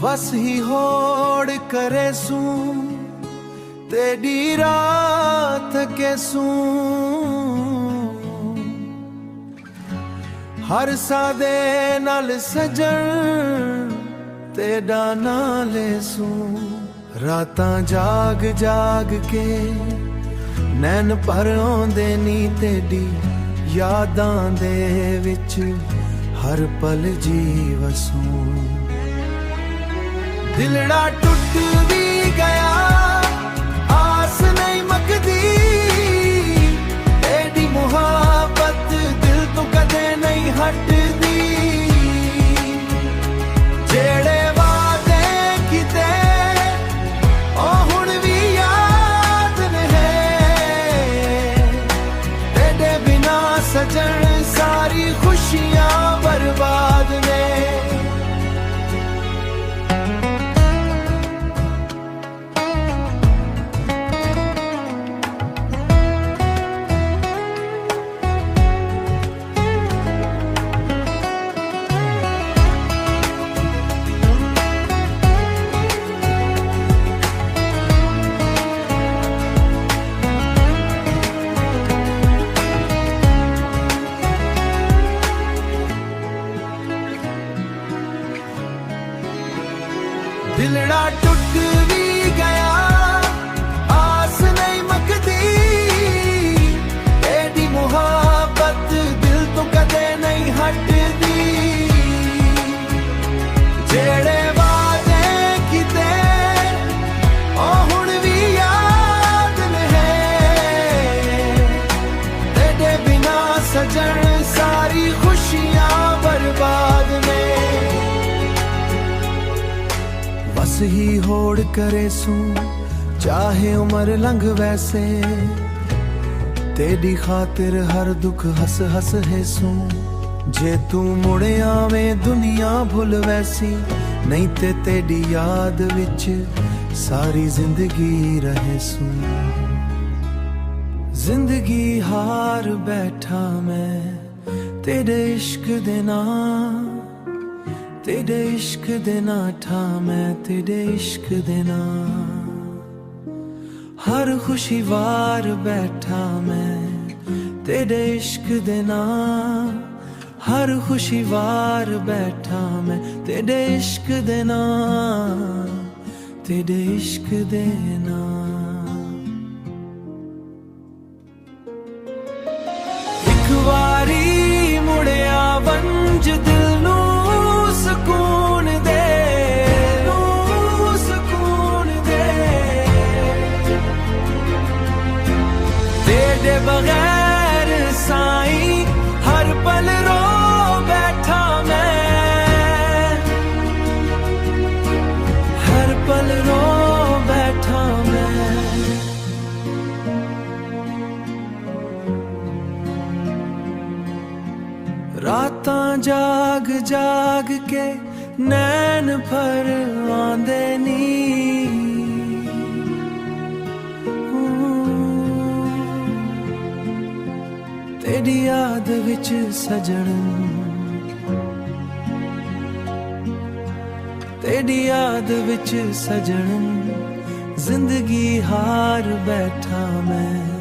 बस ही होड़ करे सू तेरी रात के सू हर सादे नाल सजन तेरा नाले सू रातां जाग जाग के नैन पर आउंदे नी तेरी यादां दे विच हर पल जी वसूं दिलड़ा टुट भी गया आस नहीं मकदी तेरी मुहाबत दिल तो कदे नहीं हटदी जेड़े वादे किते ओ हुण भी याद ने तेरे बिना सजन सारी खुशियां बर्बाद ने दिलड़ा टूट भी गया आस नहीं मकदी तेरी मुहाबत दिल तो कदे नहीं हटदी जेड़े वादे किते ओ हुण भी याद ने तेरे बिना सजन सारी खुशियां बर्बाद ने बस ही होड़ करे सू चाहे उम्र लंघ वैसे तेरी खातिर हर दुख हस हस है सू जे तू मुड़े आवे दुनिया भुल वैसी नहीं ते तेरी याद विच सारी जिंदगी रहे सू जिंदगी हार बैठा मैं तेरे इश्क दे नाम तेरे इश्क देना ठा मैं तेरे इश्क देना हर खुशी वार बैठा मैं तेरे इश्क देना हर खुशी वार बैठा मैं तेरे इश्क देना तेरे इश्क देना एक वारी मुड़िया वंज दिल नू सुकून दे तेरे बगैर साईं हर पल रो बैठा मैं हर पल रो बैठा मैं रातां जाग जाग के नैन भर आंदे नी तेरी याद विच सजन तेरी याद विच सजन जिंदगी हार बैठा मैं